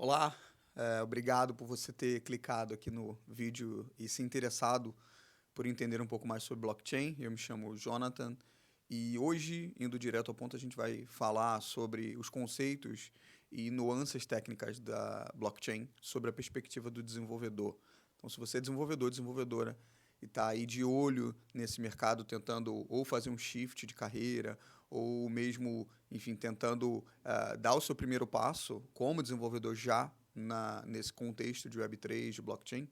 Olá, obrigado por você ter clicado aqui no vídeo e se interessado por entender um pouco mais sobre blockchain. Eu me chamo Jonathan e hoje, indo direto ao ponto, a gente vai falar sobre os conceitos e nuances técnicas da blockchain sobre a perspectiva do desenvolvedor. Então, se você é desenvolvedor, desenvolvedora e está aí de olho nesse mercado tentando ou fazer um shift de carreira ou mesmo, enfim, tentando dar o seu primeiro passo como desenvolvedor já nesse contexto de Web3, de blockchain,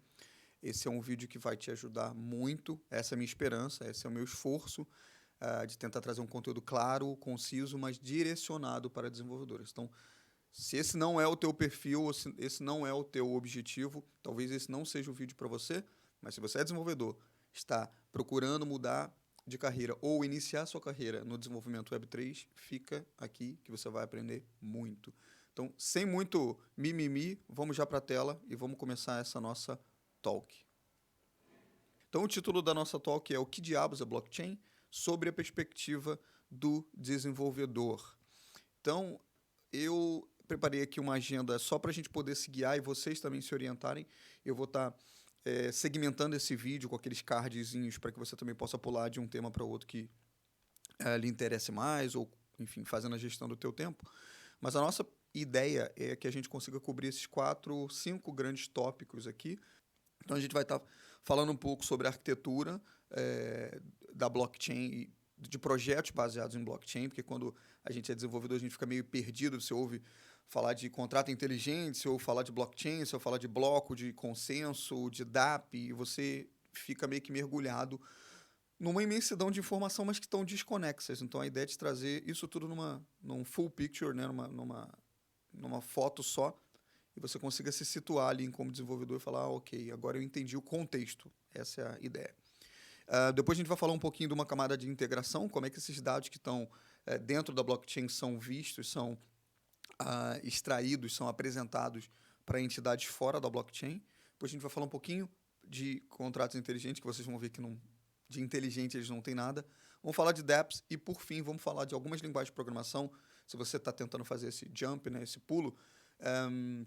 esse é um vídeo que vai te ajudar muito. Essa é a minha esperança, esse é o meu esforço de tentar trazer um conteúdo claro, conciso, mas direcionado para desenvolvedores. Então, se esse não é o teu perfil, ou se esse não é o teu objetivo, talvez esse não seja o vídeo para você, mas se você é desenvolvedor, está procurando mudar de carreira ou iniciar sua carreira no desenvolvimento Web3, fica aqui que você vai aprender muito. Então, sem muito mimimi, vamos já para a tela e vamos começar essa nossa talk. Então, o título da nossa talk é O que diabos é blockchain? Sobre a perspectiva do desenvolvedor. Então, eu preparei aqui uma agenda só para a gente poder se guiar e vocês também se orientarem. Eu vou estar segmentando esse vídeo com aqueles cardzinhos para que você também possa pular de um tema para outro que lhe interesse mais ou, enfim, fazendo a gestão do teu tempo. Mas a nossa ideia é que a gente consiga cobrir esses 4, 5 grandes tópicos aqui. Então, a gente vai estar falando um pouco sobre a arquitetura da blockchain, de projetos baseados em blockchain, porque quando a gente é desenvolvedor, a gente fica meio perdido. Você ouve falar de contrato inteligente, se ou falar de blockchain, se ou falar de bloco, de consenso, de DApp, e você fica meio que mergulhado numa imensidão de informação, mas que estão desconexas. Então, a ideia é de trazer isso tudo num full picture, né? numa foto só, e você consiga se situar ali como desenvolvedor e falar, ok, agora eu entendi o contexto. Essa é a ideia. Depois a gente vai falar um pouquinho de uma camada de integração, como é que esses dados que estão dentro da blockchain são vistos, são extraídos, são apresentados para entidades fora da blockchain. Depois a gente vai falar um pouquinho de contratos inteligentes, que vocês vão ver que de inteligente eles não têm nada. Vamos falar de dApps e, por fim, vamos falar de algumas linguagens de programação. Se você está tentando fazer esse jump, né, esse pulo,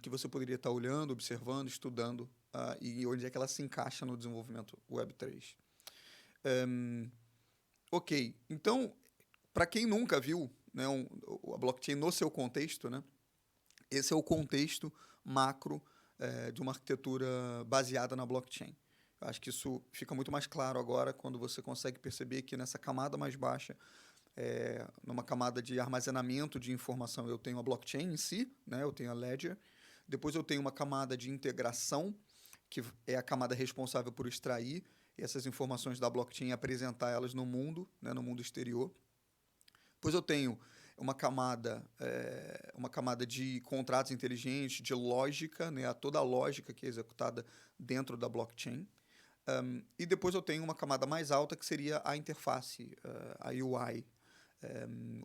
que você poderia estar olhando, observando, estudando, e onde é que ela se encaixa no desenvolvimento Web3. Ok, então, para quem nunca viu, né, a blockchain no seu contexto, né, esse é o contexto macro de uma arquitetura baseada na blockchain. Eu acho que isso fica muito mais claro agora quando você consegue perceber que nessa camada mais baixa, numa camada de armazenamento de informação, eu tenho a blockchain em si, né, eu tenho a ledger, depois eu tenho uma camada de integração, que é a camada responsável por extrair essas informações da blockchain e apresentar elas no mundo, né, no mundo exterior. Depois eu tenho uma camada de contratos inteligentes, de lógica, né, toda a lógica que é executada dentro da blockchain. E depois eu tenho uma camada mais alta que seria a interface, a UI,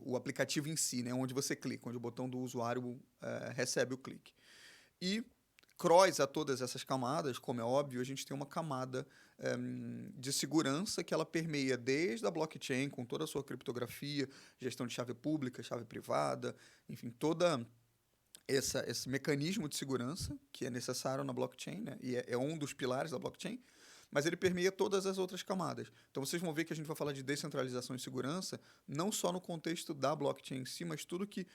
o aplicativo em si, né, onde você clica, onde o botão do usuário recebe o clique. E cross a todas essas camadas, como é óbvio, a gente tem uma camada de segurança que ela permeia desde a blockchain, com toda a sua criptografia, gestão de chave pública, chave privada, enfim, toda esse mecanismo de segurança que é necessário na blockchain, né? E é um dos pilares da blockchain, mas ele permeia todas as outras camadas. Então vocês vão ver que a gente vai falar de descentralização e segurança, não só no contexto da blockchain em si, mas tudo que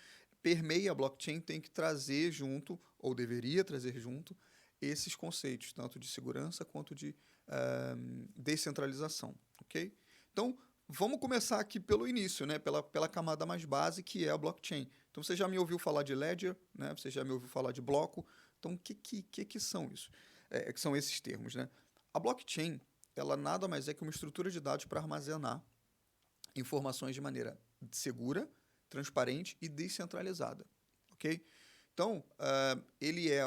permeia a blockchain tem que trazer junto, ou deveria trazer junto, esses conceitos, tanto de segurança quanto de descentralização, ok? Então, vamos começar aqui pelo início, né? Pela camada mais base, que é a blockchain. Então, você já me ouviu falar de ledger, né? Você já me ouviu falar de bloco. Então, o que são isso? Que são esses termos, né? A blockchain, ela nada mais é que uma estrutura de dados para armazenar informações de maneira segura, transparente e descentralizada, ok? Então, ele é,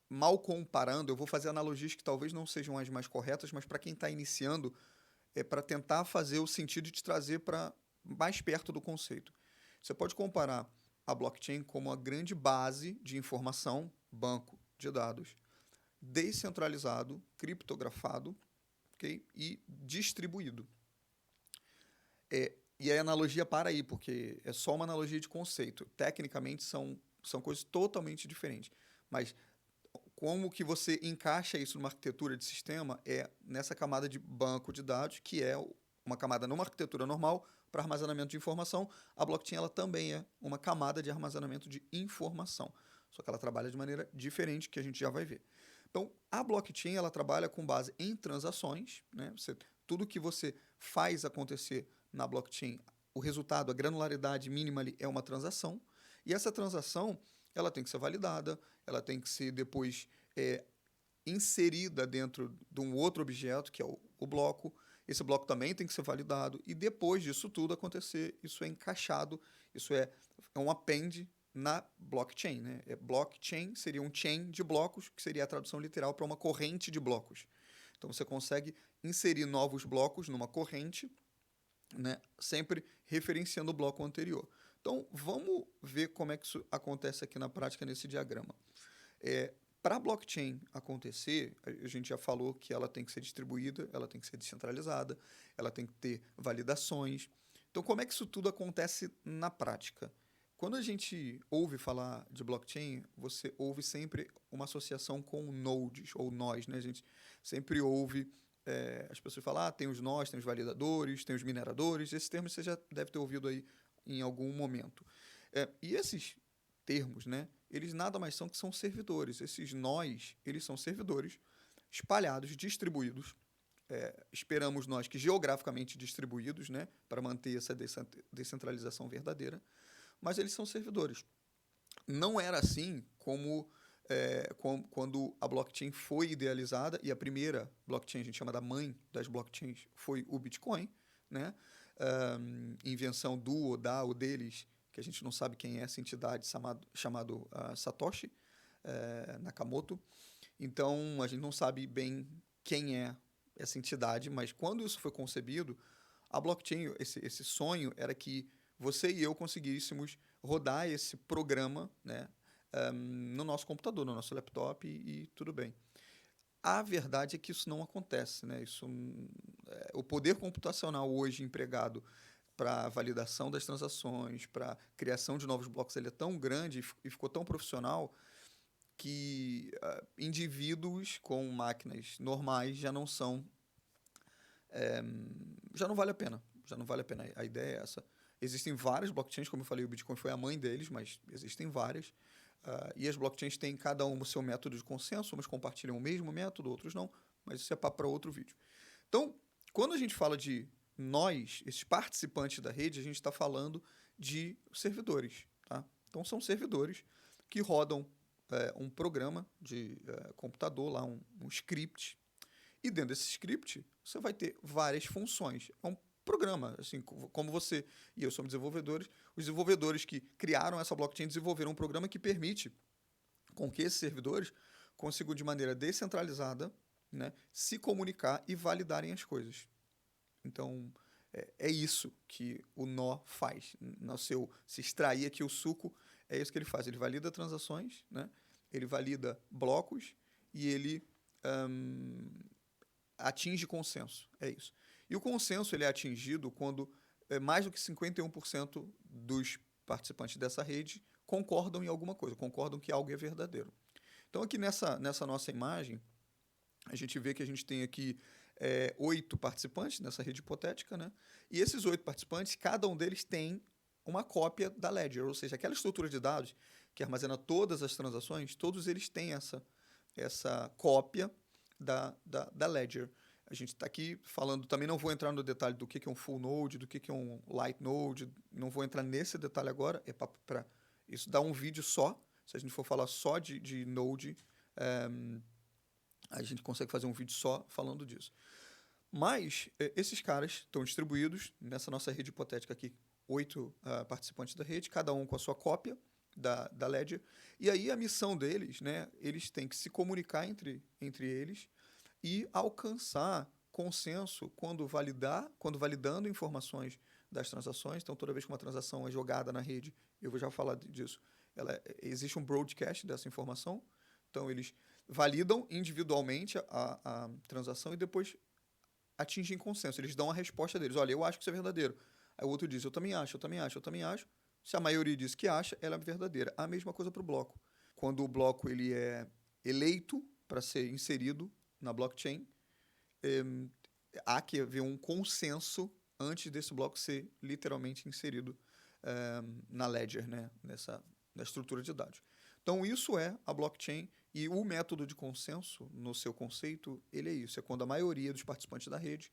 mal comparando, eu vou fazer analogias que talvez não sejam as mais corretas, mas para quem está iniciando, é para tentar fazer o sentido de te trazer para mais perto do conceito. Você pode comparar a blockchain como a grande base de informação, banco de dados, descentralizado, criptografado, okay? E distribuído. E a analogia para aí, porque é só uma analogia de conceito. Tecnicamente são coisas totalmente diferentes. Mas como que você encaixa isso numa arquitetura de sistema é nessa camada de banco de dados, que é uma camada numa arquitetura normal para armazenamento de informação. A blockchain ela também é uma camada de armazenamento de informação, só que ela trabalha de maneira diferente, que a gente já vai ver. Então, a blockchain ela trabalha com base em transações, né? Tudo que você faz acontecer na blockchain, o resultado, a granularidade mínima ali é uma transação, e essa transação ela tem que ser validada, ela tem que ser depois inserida dentro de um outro objeto, que é o bloco. Esse bloco também tem que ser validado, e depois disso tudo acontecer, isso é encaixado, isso é um append na blockchain. Né? Blockchain seria um chain de blocos, que seria a tradução literal para uma corrente de blocos. Então você consegue inserir novos blocos numa corrente, né? Sempre referenciando o bloco anterior. Então, vamos ver como é que isso acontece aqui na prática nesse diagrama. Para a blockchain acontecer, a gente já falou que ela tem que ser distribuída, ela tem que ser descentralizada, ela tem que ter validações. Então, como é que isso tudo acontece na prática? Quando a gente ouve falar de blockchain, você ouve sempre uma associação com nodes, ou nós, né? A gente sempre ouve as pessoas falam, tem os nós, tem os validadores, tem os mineradores. Esses termos você já deve ter ouvido aí em algum momento. E esses termos, né, eles nada mais são que são servidores. Esses nós, eles são servidores espalhados, distribuídos. Esperamos nós que geograficamente distribuídos, né, para manter essa descentralização verdadeira, mas eles são servidores. Não era assim quando a blockchain foi idealizada, e a primeira blockchain, a gente chama da mãe das blockchains, foi o Bitcoin, né? Invenção do ou da ou deles, que a gente não sabe quem é essa entidade, chamado Satoshi Nakamoto. Então, a gente não sabe bem quem é essa entidade, mas quando isso foi concebido, a blockchain, esse sonho era que você e eu conseguíssemos rodar esse programa, né, no nosso computador, no nosso laptop e tudo bem. A verdade é que isso não acontece. Né? O poder computacional hoje empregado para validação das transações, para criação de novos blocos, ele é tão grande e ficou tão profissional que indivíduos com máquinas normais já não são... já não vale a pena. Já não vale a pena. A ideia é essa. Existem várias blockchains, como eu falei, o Bitcoin foi a mãe deles, mas existem várias. E as blockchains têm cada uma o seu método de consenso, umas compartilham o mesmo método, outros não, mas isso é papo para outro vídeo. Então, quando a gente fala de nós, esses participantes da rede, a gente está falando de servidores. Tá? Então, são servidores que rodam um programa de computador, lá um script, e dentro desse script você vai ter várias funções. É um programa, assim, como você e eu somos desenvolvedores, os desenvolvedores que criaram essa blockchain desenvolveram um programa que permite com que esses servidores consigam, de maneira descentralizada, né, se comunicar e validarem as coisas. Então, é isso que o nó faz. Se extrair aqui o suco, é isso que ele faz. Ele valida transações, né, ele valida blocos e ele atinge consenso. É isso. E o consenso ele é atingido quando mais do que 51% dos participantes dessa rede concordam em alguma coisa, concordam que algo é verdadeiro. Então, aqui nessa nossa imagem, a gente vê que a gente tem aqui 8 participantes nessa rede hipotética, né? E esses 8 participantes, cada um deles tem uma cópia da Ledger, ou seja, aquela estrutura de dados que armazena todas as transações, todos eles têm essa cópia da Ledger. A gente está aqui falando, também não vou entrar no detalhe do que é um full node, do que é um light node, não vou entrar nesse detalhe agora, para isso dá um vídeo só. Se a gente for falar só de node, a gente consegue fazer um vídeo só falando disso. Mas esses caras estão distribuídos nessa nossa rede hipotética aqui, 8 participantes da rede, cada um com a sua cópia da Ledger, e aí a missão deles, né, eles têm que se comunicar entre eles e alcançar consenso quando validando informações das transações. Então, toda vez que uma transação é jogada na rede, eu vou já falar disso, existe um broadcast dessa informação. Então, eles validam individualmente a transação e depois atingem consenso. Eles dão a resposta deles. Olha, eu acho que isso é verdadeiro. Aí o outro diz, eu também acho, eu também acho, eu também acho. Se a maioria diz que acha, ela é verdadeira. A mesma coisa para o bloco. quando o bloco ele é eleito para ser inserido na blockchain, há que haver um consenso antes desse bloco ser literalmente inserido na ledger, né? Na estrutura de dados. Então, isso é a blockchain, e o método de consenso, no seu conceito, ele é isso. É quando a maioria dos participantes da rede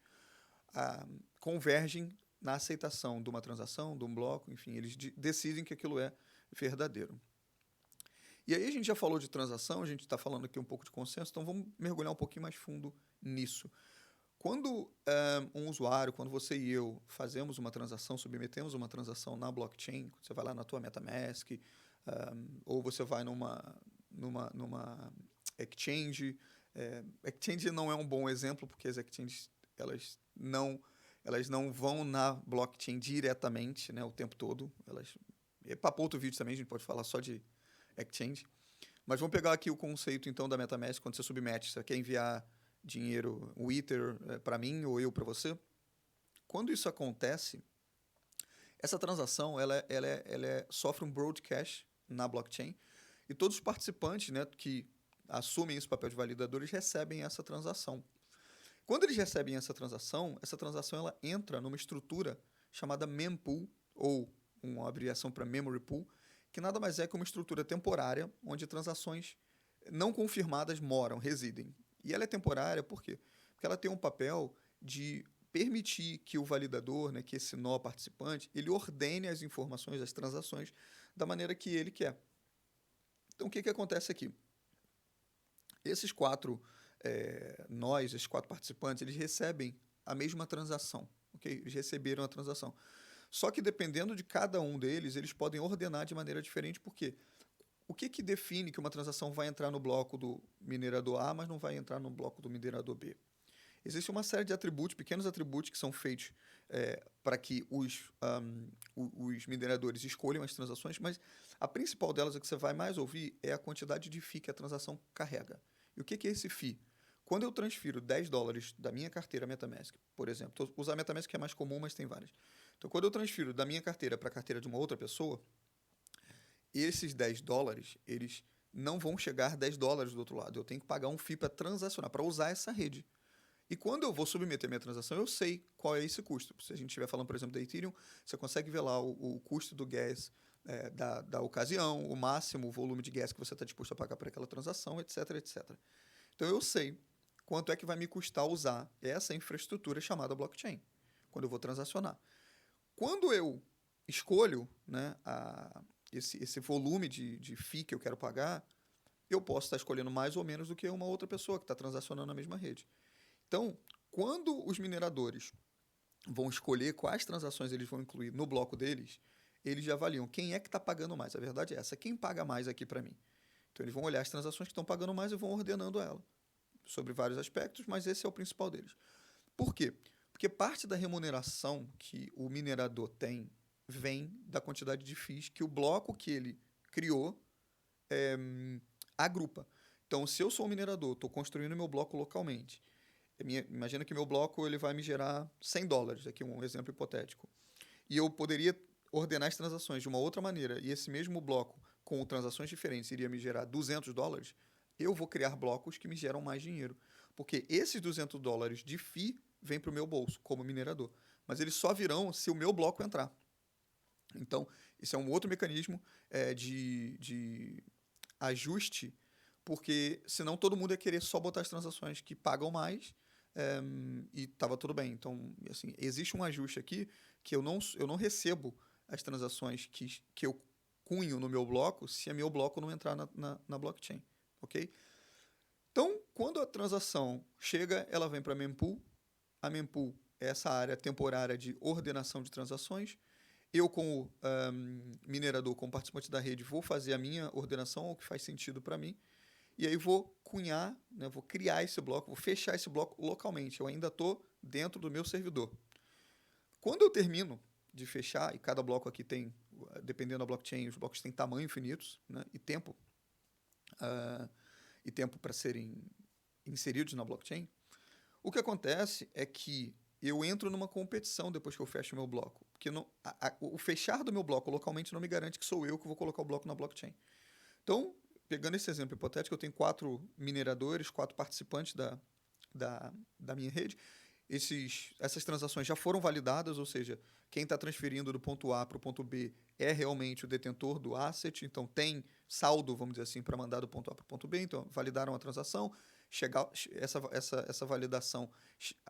convergem na aceitação de uma transação, de um bloco, enfim, eles decidem que aquilo é verdadeiro. E aí a gente já falou de transação, a gente está falando aqui um pouco de consenso, então vamos mergulhar um pouquinho mais fundo nisso. Quando um usuário, quando você e eu fazemos uma transação, submetemos uma transação na blockchain, você vai lá na tua MetaMask, ou você vai numa exchange. Exchange não é um bom exemplo, porque as exchanges elas não vão na blockchain diretamente, né, o tempo todo. Para outro vídeo também, a gente pode falar só de exchange. Mas vamos pegar aqui o conceito, então, da MetaMask, quando você submete, você quer enviar dinheiro, o Ether, para mim ou eu para você. Quando isso acontece, essa transação ela sofre um broadcast na blockchain, e todos os participantes, né, que assumem esse papel de validadores recebem essa transação. Quando eles recebem essa transação ela entra numa estrutura chamada mempool, ou uma abreviação para memory pool, que nada mais é que uma estrutura temporária onde transações não confirmadas residem. E ela é temporária por quê? Porque ela tem um papel de permitir que o validador, né, que esse nó participante, ele ordene as informações, as transações, da maneira que ele quer. Então, o que acontece aqui? Esses quatro nós, esses quatro participantes, eles recebem a mesma transação, ok? Eles receberam a transação. Só que, dependendo de cada um deles, eles podem ordenar de maneira diferente, porque o que define que uma transação vai entrar no bloco do minerador A, mas não vai entrar no bloco do minerador B? Existe uma série de atributos, pequenos atributos, que são feitos para que os mineradores escolham as transações, mas a principal delas, a que você vai mais ouvir, é a quantidade de FII que a transação carrega. E o que é esse FII? Quando eu transfiro $10 da minha carteira MetaMask, por exemplo, estou usando a MetaMask que é mais comum, mas tem várias. Então, quando eu transfiro da minha carteira para a carteira de uma outra pessoa, esses $10, eles não vão chegar $10 do outro lado. Eu tenho que pagar um FII para transacionar, para usar essa rede. E quando eu vou submeter minha transação, eu sei qual é esse custo. Se a gente estiver falando, por exemplo, da Ethereum, você consegue ver lá o custo do gas da ocasião, o máximo volume de gas que você está disposto a pagar por aquela transação, etc, etc. Então, eu sei quanto é que vai me custar usar essa infraestrutura chamada blockchain, quando eu vou transacionar. Quando eu escolho, né, esse volume de FII que eu quero pagar, eu posso estar escolhendo mais ou menos do que uma outra pessoa que está transacionando na mesma rede. Então, quando os mineradores vão escolher quais transações eles vão incluir no bloco deles, eles já avaliam quem é que está pagando mais. A verdade é essa, quem paga mais aqui para mim? Então, eles vão olhar as transações que estão pagando mais e vão ordenando ela, sobre vários aspectos, mas esse é o principal deles. Por quê? Porque parte da remuneração que o minerador tem vem da quantidade de FIIs que o bloco que ele criou agrupa. Então, se eu sou um minerador, estou construindo meu bloco localmente, imagina que meu bloco ele vai me gerar $100, aqui um exemplo hipotético, e eu poderia ordenar as transações de uma outra maneira, e esse mesmo bloco, com transações diferentes, iria me gerar $200, eu vou criar blocos que me geram mais dinheiro, porque esses $200 de FII vêm para o meu bolso, como minerador, mas eles só virão se o meu bloco entrar. Então, isso é um outro mecanismo de ajuste, porque senão todo mundo ia querer só botar as transações que pagam mais e estava tudo bem. Então, assim, existe um ajuste aqui que eu não recebo as transações que eu cunho no meu bloco se o meu bloco não entrar na blockchain, ok? Então, quando a transação chega, ela vem para a mempool. A mempool é essa área temporária de ordenação de transações. Eu, como minerador, como participante da rede, vou fazer a minha ordenação, o que faz sentido para mim, e aí vou cunhar, né, vou criar esse bloco, vou fechar esse bloco localmente. Eu ainda estou dentro do meu servidor. Quando eu termino de fechar, e cada bloco aqui tem, dependendo da blockchain, os blocos têm tamanho infinitos, né, e tempo para serem inseridos na blockchain, o que acontece é que eu entro numa competição depois que eu fecho o meu bloco. Porque o fechar do meu bloco localmente não me garante que sou eu que vou colocar o bloco na blockchain. Então, pegando esse exemplo hipotético, eu tenho 4 mineradores, 4 participantes da minha rede. Essas transações já foram validadas, ou seja, quem está transferindo do ponto A para o ponto B é realmente o detentor do asset, então tem saldo, vamos dizer assim, para mandar do ponto A para o ponto B, então validaram a transação, essa validação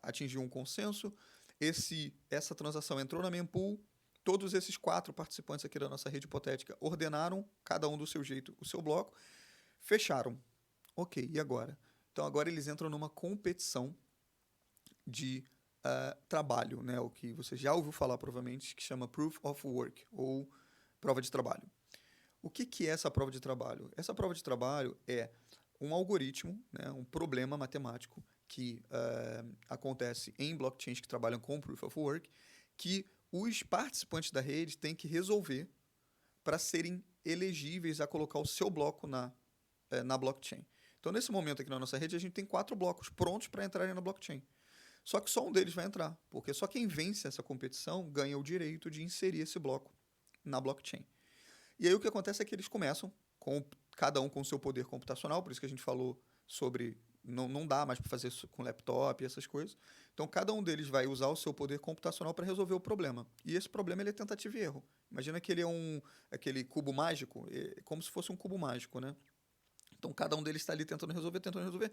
atingiu um consenso, essa transação entrou na mempool, todos esses 4 participantes aqui da nossa rede hipotética ordenaram, cada um do seu jeito, o seu bloco, fecharam. Ok, e agora? Então agora eles entram numa competição de trabalho, né? O que você já ouviu falar provavelmente, que chama Proof of Work, ou prova de trabalho. O que é essa prova de trabalho? Essa prova de trabalho é um algoritmo, né, um problema matemático que acontece em blockchains que trabalham com Proof of Work, que os participantes da rede têm que resolver para serem elegíveis a colocar o seu bloco na blockchain. Então, nesse momento aqui na nossa rede, a gente tem 4 blocos prontos para entrarem na blockchain. Só que só um deles vai entrar, porque só quem vence essa competição ganha o direito de inserir esse bloco na blockchain. E aí o que acontece é que eles começam, cada um com o seu poder computacional, por isso que a gente falou sobre não dá mais para fazer com laptop e essas coisas. Então, cada um deles vai usar o seu poder computacional para resolver o problema. E esse problema ele é tentativa e erro. Imagina que ele é aquele cubo mágico, como se fosse um cubo mágico, né? Então, cada um deles está ali tentando resolver.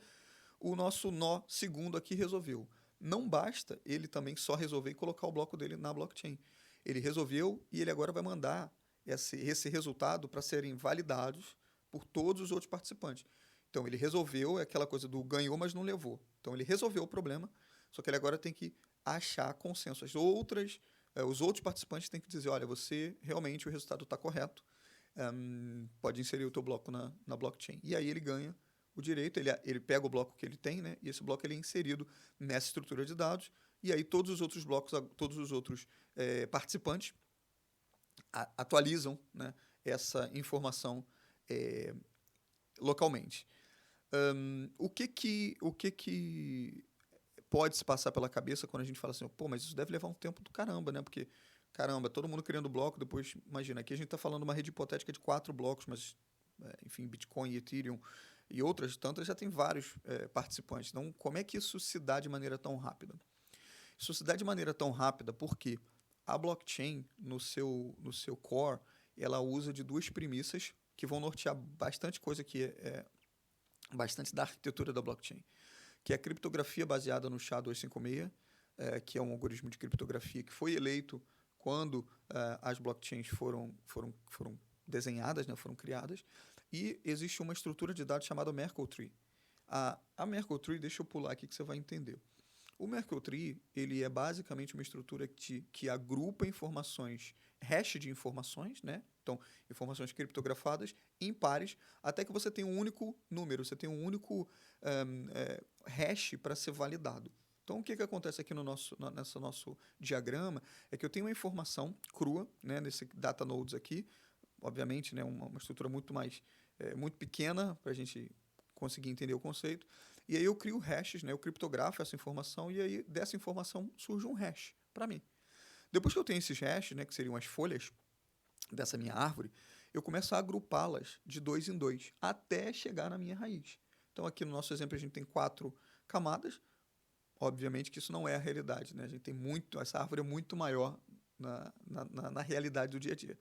O nosso nó segundo aqui resolveu. Não basta ele também só resolver e colocar o bloco dele na blockchain. Ele resolveu e ele agora vai mandar esse resultado para serem validados por todos os outros participantes. Então, ele resolveu, é aquela coisa do ganhou, mas não levou. Então, ele resolveu o problema, só que ele agora tem que achar consenso. Os outros participantes têm que dizer, olha, você realmente o resultado está correto, pode inserir o teu bloco na blockchain. E aí ele ganha o direito, ele pega o bloco que ele tem, né, e esse bloco ele é inserido nessa estrutura de dados, e aí todos os outros blocos, todos os outros participantes atualizam, né, essa informação localmente. O que pode se passar pela cabeça quando a gente fala assim, pô, mas isso deve levar um tempo do caramba, né? Porque, caramba, todo mundo criando bloco, depois, imagina, aqui a gente está falando de uma rede hipotética de 4 blocos, mas, enfim, Bitcoin e Ethereum e outras tantas já tem vários participantes. Então, como é que isso se dá de maneira tão rápida? Isso se dá de maneira tão rápida porque a blockchain, no seu core, ela usa de 2 premissas que vão nortear bastante coisa que bastante da arquitetura da blockchain, que é a criptografia baseada no SHA-256, que é um algoritmo de criptografia que foi eleito quando as blockchains foram desenhadas, né, foram criadas, e existe uma estrutura de dados chamada Merkle Tree. A Merkle Tree, deixa eu pular aqui que você vai entender. O Merkle Tree, ele é basicamente uma estrutura que agrupa informações, hash de informações, né? Então, informações criptografadas em pares, até que você tenha um único número, você tem um único hash para ser validado. Então, o que acontece aqui nesse nosso diagrama é que eu tenho uma informação crua, né, nesse data nodes aqui, obviamente, né, uma estrutura muito pequena para a gente conseguir entender o conceito. E aí eu crio hashes, né? Eu criptografo essa informação e aí dessa informação surge um hash para mim. Depois que eu tenho esses hashes, né, que seriam as folhas dessa minha árvore, eu começo a agrupá-las de 2 em 2 até chegar na minha raiz. Então aqui no nosso exemplo a gente tem 4 camadas. Obviamente que isso não é a realidade, né? A gente tem essa árvore é muito maior na realidade do dia a dia.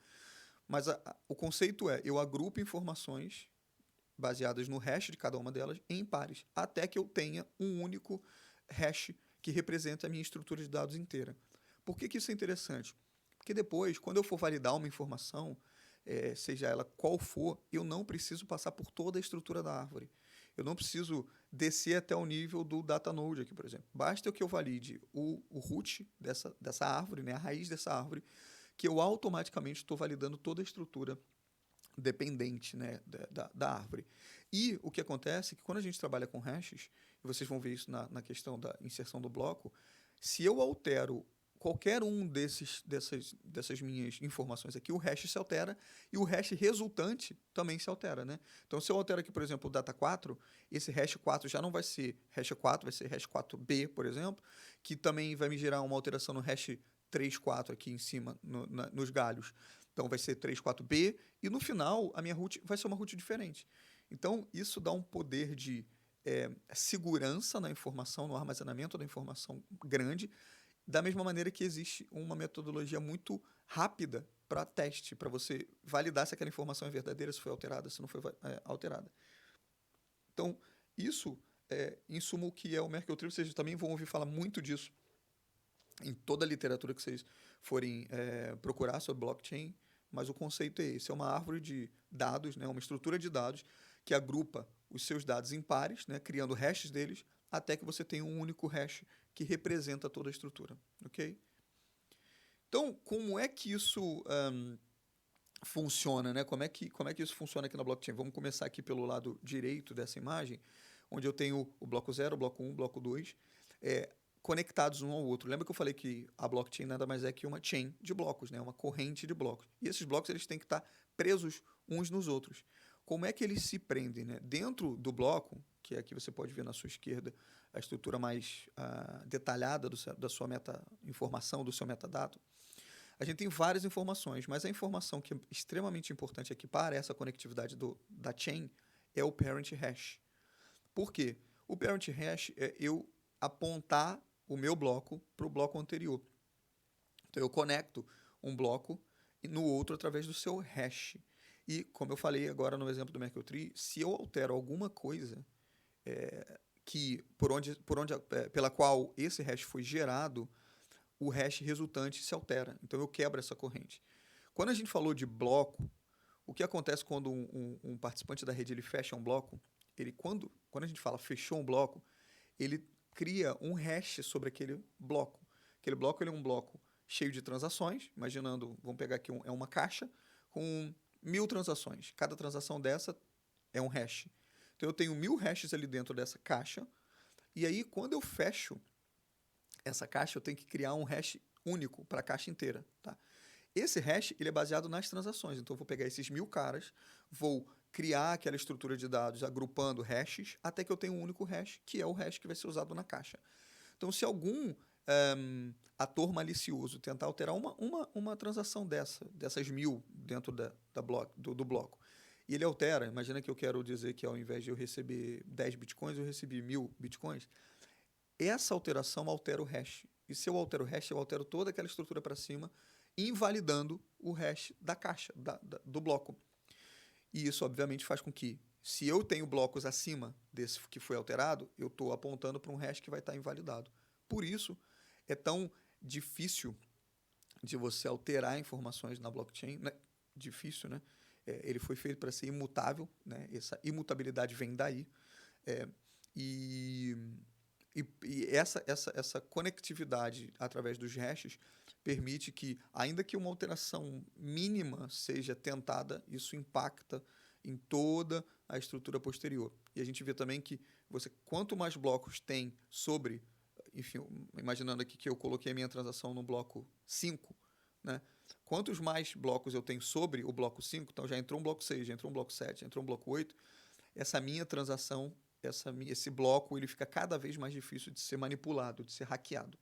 Mas o conceito é, eu agrupo informações baseadas no hash de cada uma delas em pares, até que eu tenha um único hash que representa a minha estrutura de dados inteira. Por que isso é interessante? Porque depois, quando eu for validar uma informação, seja ela qual for, eu não preciso passar por toda a estrutura da árvore. Eu não preciso descer até o nível do data node aqui, por exemplo. Basta que eu valide o root dessa árvore, né, a raiz dessa árvore, que eu automaticamente estou validando toda a estrutura dependente, né, da árvore. E o que acontece é que quando a gente trabalha com hashes, e vocês vão ver isso na questão da inserção do bloco, se eu altero qualquer um dessas minhas informações aqui, o hash se altera e o hash resultante também se altera, né? Então, se eu altero aqui, por exemplo, o data 4, esse hash 4 já não vai ser hash 4, vai ser hash 4b, por exemplo, que também vai me gerar uma alteração no hash 3, 4 aqui em cima, nos galhos. Então, vai ser 3, 4b, e no final, a minha root vai ser uma root diferente. Então, isso dá um poder de segurança na informação, no armazenamento da informação grande, da mesma maneira que existe uma metodologia muito rápida para teste, para você validar se aquela informação é verdadeira, se foi alterada, se não foi alterada. Então, isso é, em suma, o que é o Merkle Tree. Vocês também vão ouvir falar muito disso em toda a literatura que vocês forem procurar sobre blockchain, mas o conceito é esse, é uma árvore de dados, né, uma estrutura de dados que agrupa os seus dados em pares, né, criando hashes deles, até que você tenha um único hash que representa toda a estrutura, ok? Então, como é que isso funciona, né? Como é que isso funciona aqui na blockchain? Vamos começar aqui pelo lado direito dessa imagem, onde eu tenho o bloco 0, o bloco 1, o bloco 2, conectados um ao outro. Lembra que eu falei que a blockchain nada mais é que uma chain de blocos, né? Uma corrente de blocos. E esses blocos eles têm que estar presos uns nos outros. Como é que eles se prendem, né? Dentro do bloco, que aqui você pode ver na sua esquerda a estrutura mais detalhada da sua meta-informação, do seu metadado, a gente tem várias informações, mas a informação que é extremamente importante aqui para essa conectividade da chain é o parent hash. Por quê? O parent hash é eu apontar o meu bloco para o bloco anterior. Então, eu conecto um bloco no outro através do seu hash. E, como eu falei agora no exemplo do Merkle Tree, se eu altero alguma coisa pela qual esse hash foi gerado, o hash resultante se altera. Então, eu quebro essa corrente. Quando a gente falou de bloco, o que acontece quando um participante da rede ele fecha um bloco? Quando a gente fala fechou um bloco, ele cria um hash sobre aquele bloco. Aquele bloco ele é um bloco cheio de transações, imaginando, vamos pegar aqui, é uma caixa com 1000 transações. Cada transação dessa é um hash. Então, eu tenho 1000 hashes ali dentro dessa caixa, e aí, quando eu fecho essa caixa, eu tenho que criar um hash único para a caixa inteira, tá? Esse hash ele é baseado nas transações. Então, eu vou pegar esses 1000 caras, vou criar aquela estrutura de dados agrupando hashes, até que eu tenha um único hash, que é o hash que vai ser usado na caixa. Então, se algum ator malicioso tentar alterar uma transação dessas 1000 dentro do bloco, e ele altera, imagina que eu quero dizer que ao invés de eu receber 10 bitcoins, eu recebi 1000 bitcoins, essa alteração altera o hash. E se eu altero o hash, eu altero toda aquela estrutura para cima, invalidando o hash da caixa, do bloco. E isso, obviamente, faz com que, se eu tenho blocos acima desse que foi alterado, eu estou apontando para um hash que vai estar invalidado. Por isso, é tão difícil de você alterar informações na blockchain. Né? Difícil, né? Ele foi feito para ser imutável, né? Essa imutabilidade vem daí. E essa conectividade através dos hashes permite que, ainda que uma alteração mínima seja tentada, isso impacta em toda a estrutura posterior. E a gente vê também que quanto mais blocos tem sobre, enfim, imaginando aqui que eu coloquei a minha transação no bloco 5, né? Quantos mais blocos eu tenho sobre o bloco 5, então já entrou um bloco 6, já entrou um bloco 7, já entrou um bloco 8, essa minha transação, esse bloco, ele fica cada vez mais difícil de ser manipulado, de ser hackeado.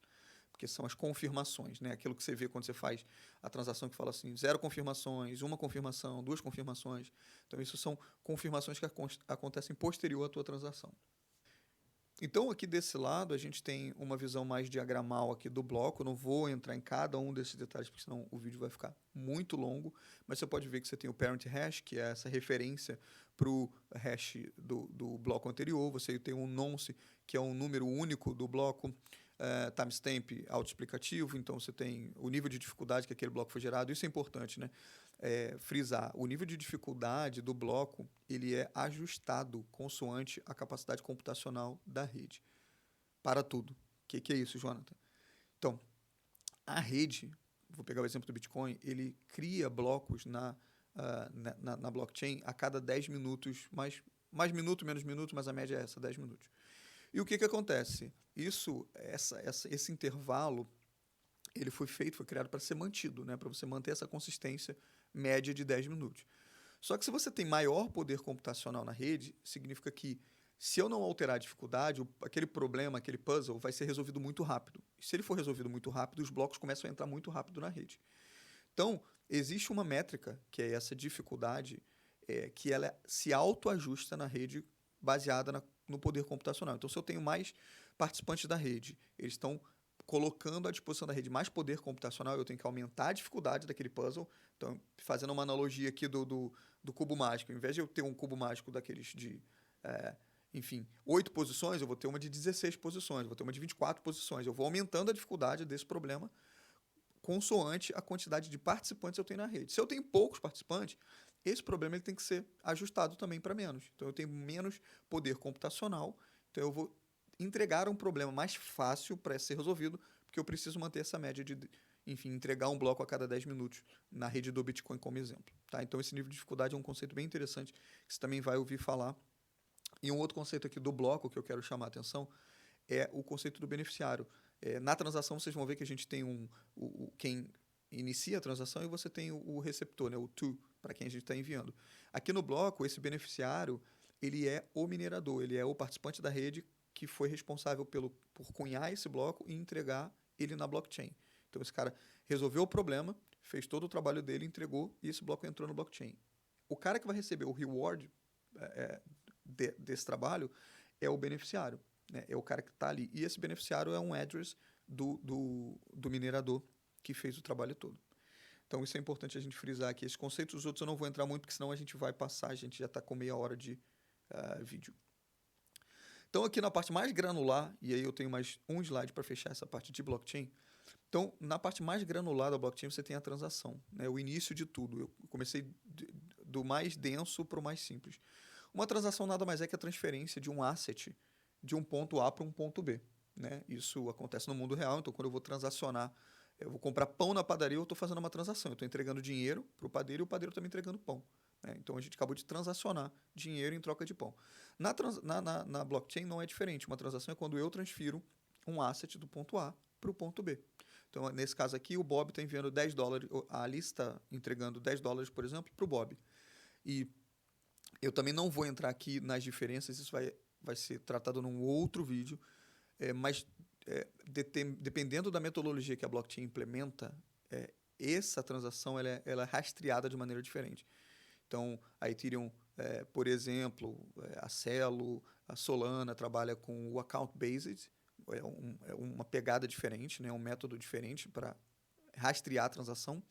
Porque são as confirmações, né? Aquilo que você vê quando você faz a transação que fala assim, 0 confirmações, 1 confirmação, 2 confirmações. Então, isso são confirmações que acontecem posterior à tua transação. Então, aqui desse lado, a gente tem uma visão mais diagramal aqui do bloco. Eu não vou entrar em cada um desses detalhes, porque senão o vídeo vai ficar muito longo. Mas você pode ver que você tem o parent hash, que é essa referência para o hash do bloco anterior. Você tem um nonce, que é um número único do bloco. Timestamp autoexplicativo, então você tem o nível de dificuldade que aquele bloco foi gerado. Isso é importante, né? Frisar, o nível de dificuldade do bloco ele é ajustado consoante a capacidade computacional da rede. Para tudo. O que é isso, Jonathan? Então, a rede, vou pegar o exemplo do Bitcoin, ele cria blocos na blockchain a cada 10 minutos, mais minuto, menos minuto, mas a média é essa, 10 minutos. E o que acontece? Esse intervalo, ele foi criado para ser mantido, né? Para você manter essa consistência média de 10 minutos. Só que se você tem maior poder computacional na rede, significa que se eu não alterar a dificuldade, aquele problema, aquele puzzle vai ser resolvido muito rápido. E se ele for resolvido muito rápido, os blocos começam a entrar muito rápido na rede. Então, existe uma métrica, que é essa dificuldade, que ela se autoajusta na rede baseada no poder computacional. Então, se eu tenho mais participantes da rede, eles estão colocando à disposição da rede mais poder computacional, eu tenho que aumentar a dificuldade daquele puzzle. Então, fazendo uma analogia aqui do cubo mágico, ao invés de eu ter um cubo mágico daqueles de, enfim, 8 posições, eu vou ter uma de 16 posições, vou ter uma de 24 posições. Eu vou aumentando a dificuldade desse problema consoante a quantidade de participantes que eu tenho na rede. Se eu tenho poucos participantes, esse problema ele tem que ser ajustado também para menos. Então, eu tenho menos poder computacional, então eu vou entregar um problema mais fácil para ser resolvido, porque eu preciso manter essa média de, enfim, entregar um bloco a cada 10 minutos na rede do Bitcoin como exemplo. Tá? Então, esse nível de dificuldade é um conceito bem interessante, que você também vai ouvir falar. E um outro conceito aqui do bloco que eu quero chamar a atenção é o conceito do beneficiário. Na transação, vocês vão ver que a gente tem quem inicia a transação e você tem o receptor, né, o to, para quem a gente está enviando. Aqui no bloco, esse beneficiário, ele é o minerador, ele é o participante da rede que foi responsável por cunhar esse bloco e entregar ele na blockchain. Então, esse cara resolveu o problema, fez todo o trabalho dele, entregou e esse bloco entrou no blockchain. O cara que vai receber o reward desse trabalho é o beneficiário, né? É o cara que está ali. E esse beneficiário é um address do minerador que fez o trabalho todo. Então, isso é importante a gente frisar aqui. Esses conceitos, os outros eu não vou entrar muito, porque senão a gente vai passar, a gente já está com meia hora de vídeo. Então, aqui na parte mais granular, e aí eu tenho mais um slide para fechar essa parte de blockchain. Então, na parte mais granular da blockchain, você tem a transação, né? O início de tudo. Eu comecei do mais denso para o mais simples. Uma transação nada mais é que a transferência de um asset de um ponto A para um ponto B, né? Isso acontece no mundo real, então quando eu vou transacionar, eu vou comprar pão na padaria, eu estou fazendo uma transação. Eu estou entregando dinheiro para o padeiro e o padeiro está me entregando pão. Então, a gente acabou de transacionar dinheiro em troca de pão. Na blockchain não é diferente. Uma transação é quando eu transfiro um asset do ponto A para o ponto B. Então, nesse caso aqui, o Bob está enviando $10, a Alice está entregando $10, por exemplo, para o Bob. E eu também não vou entrar aqui nas diferenças, isso vai ser tratado num outro vídeo, mas dependendo da metodologia que a blockchain implementa, essa transação ela é rastreada de maneira diferente. Então, a Ethereum, por exemplo, a Celo, a Solana trabalha com o account-based, é uma pegada diferente, né? Um método diferente para rastrear a transação.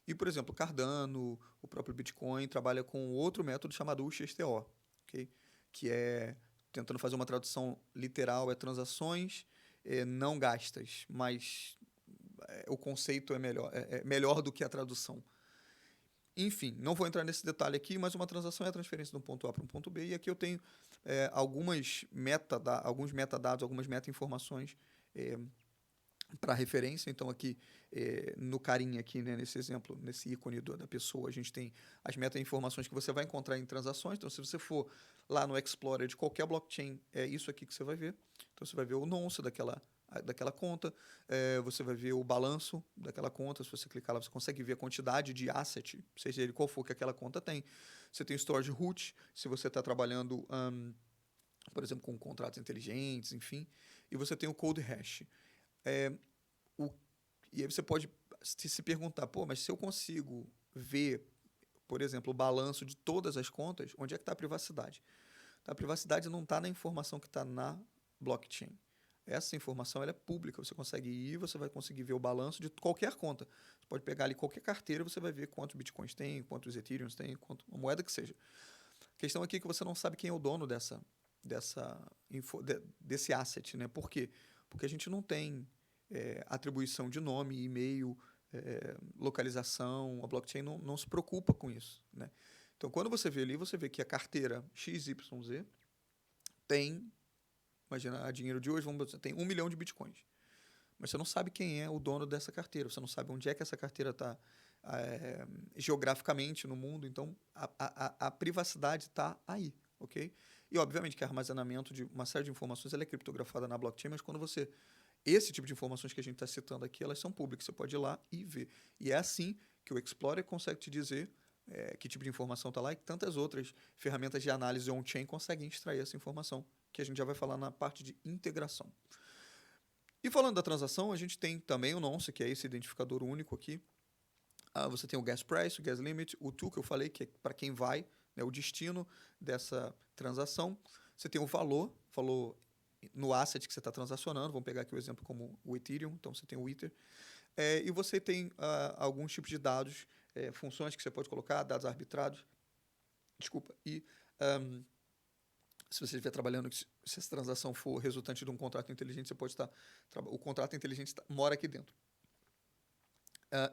E, por exemplo, o Cardano, o próprio Bitcoin, trabalha com outro método chamado UXTO, okay? Que é, tentando fazer uma tradução literal, transações não gastas, mas o conceito é melhor do que a tradução. Enfim, não vou entrar nesse detalhe aqui, mas uma transação é a transferência de um ponto A para um ponto B, e aqui eu tenho alguns metadados, algumas meta-informações para referência. Então, aqui no carinha, aqui, né, nesse exemplo, nesse ícone da pessoa, a gente tem as meta-informações que você vai encontrar em transações. Então, se você for lá no Explorer de qualquer blockchain, é isso aqui que você vai ver. Então, você vai ver o nonce daquela conta, você vai ver o balanço daquela conta. Se você clicar lá, você consegue ver a quantidade de asset, seja ele qual for que aquela conta tem. Você tem o storage root, se você está trabalhando, por exemplo, com contratos inteligentes, enfim. E você tem o code hash. E aí você pode se perguntar, mas se eu consigo ver, por exemplo, o balanço de todas as contas, onde é que está a privacidade? A privacidade não está na informação que está na blockchain. Essa informação ela é pública, você consegue ir, você vai conseguir ver o balanço de qualquer conta. Você pode pegar ali qualquer carteira, você vai ver quantos bitcoins tem, quantos ethereums tem, quanto uma moeda que seja. A questão aqui é que você não sabe quem é o dono desse asset, né? Por quê? Porque a gente não tem atribuição de nome, e-mail, localização. A blockchain não se preocupa com isso, né? Então, quando você vê ali, você vê que a carteira XYZ tem, imagina, a dinheiro de hoje, vamos dizer, tem 1 milhão de bitcoins. Mas você não sabe quem é o dono dessa carteira, você não sabe onde é que essa carteira está geograficamente no mundo. Então, a privacidade está aí, ok? E, obviamente, que o armazenamento de uma série de informações ela é criptografada na blockchain, mas quando você... Esse tipo de informações que a gente está citando aqui, elas são públicas, você pode ir lá e ver. E é assim que o Explorer consegue te dizer que tipo de informação está lá, e que tantas outras ferramentas de análise on-chain conseguem extrair essa informação, que a gente já vai falar na parte de integração. E falando da transação, a gente tem também o nonce, que é esse identificador único aqui. Você tem o gas price, o gas limit, o to, que eu falei, que é para quem vai né, o destino dessa transação. Você tem o valor no asset que você está transacionando. Vamos pegar aqui o exemplo como o Ethereum. Então, você tem o Ether. E você tem alguns tipos de dados, funções que você pode colocar, dados arbitrados. Desculpa. E se você estiver trabalhando, se essa transação for resultante de um contrato inteligente, você pode estar... O contrato inteligente mora aqui dentro.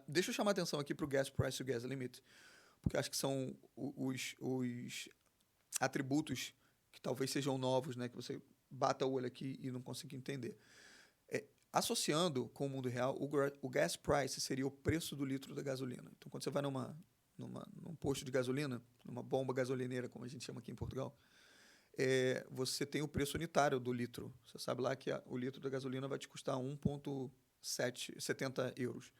Deixa eu chamar a atenção aqui para o gas price e o gas limit, porque acho que são os atributos que talvez sejam novos, né, que você bata o olho aqui e não consiga entender. Associando com o mundo real, o gas price seria o preço do litro da gasolina. Então, quando você vai num posto de gasolina, numa bomba gasolineira, como a gente chama aqui em Portugal, você tem o preço unitário do litro. Você sabe lá que o litro da gasolina vai te custar 1,70 euros.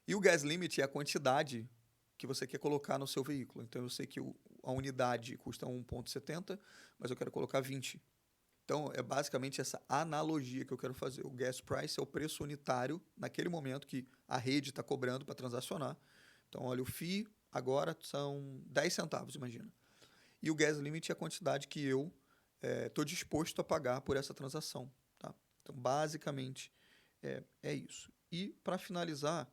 E o gas limit é a quantidade que você quer colocar no seu veículo. Então, eu sei que a unidade custa 1,70, mas eu quero colocar 20. Então, é basicamente essa analogia que eu quero fazer. O gas price é o preço unitário naquele momento que a rede está cobrando para transacionar. Então, olha, o FII agora são 10 centavos, imagina. E o gas limit é a quantidade que eu estou disposto a pagar por essa transação. Tá? Então, basicamente, é isso. E, para finalizar,